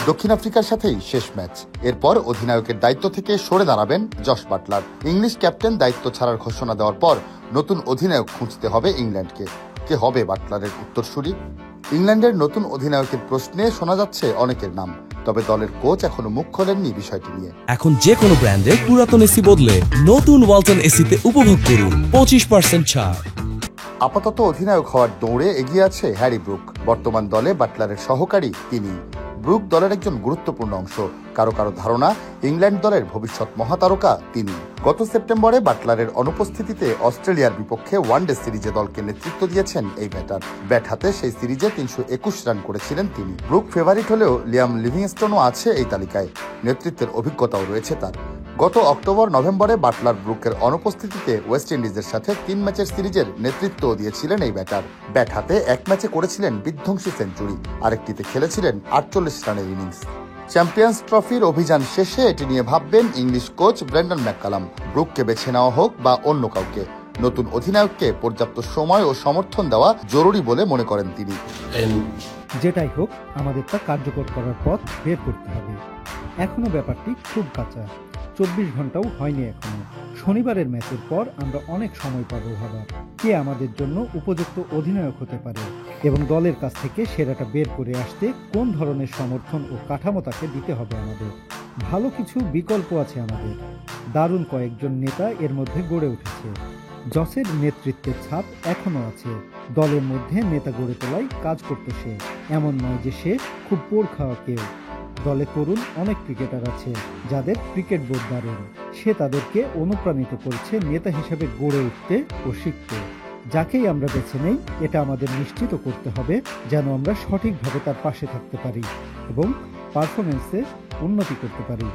দক্ষিণ আফ্রিকার সাথেই শেষ ম্যাচ। এরপর অধিনায়কের দায়িত্ব থেকে সরে দাঁড়াবেন জশ বাটলার। ইংলিশ ক্যাপ্টেন দায়িত্ব ছাড়ার ঘোষণা দেওয়ার পর নতুন অধিনায়ক খুঁজতে হবে ইংল্যান্ডকে। কে হবে বাটলারের উত্তরসূরি? ইংল্যান্ডের নতুন অধিনায়কের প্রশ্নে শোনা যাচ্ছে অনেকের নাম, তবে দলের কোচ এখনো মুখ খোলেননি বিষয়টি নিয়ে। এখন যে কোনো ব্র্যান্ডের পুরাতন এসি বদলে নতুন ওয়ালটন এসিতে উপভোগ করুন 25% ছাড়। আপাতত অধিনায়ক হওয়ার দৌড়ে এগিয়ে আছে হ্যারি ব্রুক। বর্তমান দলে বাটলারের সহকারী তিনি। ব্রুক দলের একজন গুরুত্বপূর্ণ অংশ। কারো কারো ধারণা ইংল্যান্ড দলের ভবিষ্যৎ মহাতারকা তিনি। গত সেপ্টেম্বরে বাটলারের অনুপস্থিতিতে অস্ট্রেলিয়ার বিপক্ষে ওয়ানডে সিরিজে দলকে নেতৃত্ব দিয়েছেন এই ব্যাটার। ব্যাট হাতে সেই সিরিজে 321 রান করেছিলেন তিনি। ব্রুক ফেভারিট হলেও লিয়াম লিভিংস্টোনও আছে এই তালিকায়। নেতৃত্বের অভিজ্ঞতাও রয়েছে তার। গত অক্টোবর-নভেম্বরে বাটলার ব্রুকের অনুপস্থিতিতে ওয়েস্ট ইন্ডিজের সাথে 3 ম্যাচের সিরিজের নেতৃত্ব দিয়েছিলেন এই ব্যাটার। ব্যাট হাতে এক ম্যাচে করেছিলেন বিধ্বংসী সেঞ্চুরি, আরেকটিতে খেলেছিলেন 48 রানের ইনিংস। চ্যাম্পিয়ন্স ট্রফির অভিযান শেষে এটি নিয়ে ভাববেন ইংলিশ কোচ ব্রেন্ডন ম্যাককালাম। ব্রুককে বেছে নেওয়া হোক বা অন্য কাউকে, নতুন অধিনায়ককে পর্যাপ্ত সময় ও সমর্থন দেওয়া জরুরি বলে মনে করেন তিনি। যেটাই হোক, আমাদের তা কার্যকর করার পথ বের করতে হবে। এখনো ব্যাপারটি খুব কাঁচা, 24 ঘন্টাও হয়নি এখনো। শনিবারের ম্যাচের পর আমরা অনেক সময় পাবো ভাবার কে আমাদের জন্য উপযুক্ত অধিনায়ক হতে পারে এবং দলের কাছ থেকে সেরাটা বের করে আসতে কোন ধরনের সমর্থন ও কাঠামো তাকে দিতে হবে আমাদের। ভালো কিছু বিকল্প আছে আমাদের। দারুণ কয়েকজন নেতা এর মধ্যে গড়ে উঠেছে। জসের নেতৃত্বের ছাপ এখনো আছে। দলের মধ্যে নেতা গড়ে তোলাই কাজ করতে সে। এমন নয় যে সে খুব পোড় খাওয়া কেউ। দলে তরুণ অনেক ক্রিকেটার আছে যাদের ক্রিকেট বোর্ড দারুণ। সে তাদেরকে অনুপ্রাণিত করছে নেতা হিসেবে গড়ে উঠতে ও শিখতে। যাকেই আমরা বেছে নেই, এটা আমাদের নিশ্চিত করতে হবে যেন আমরা সঠিকভাবে তার পাশে থাকতে পারি এবং পারফরমেন্সে উন্নতি করতে পারি।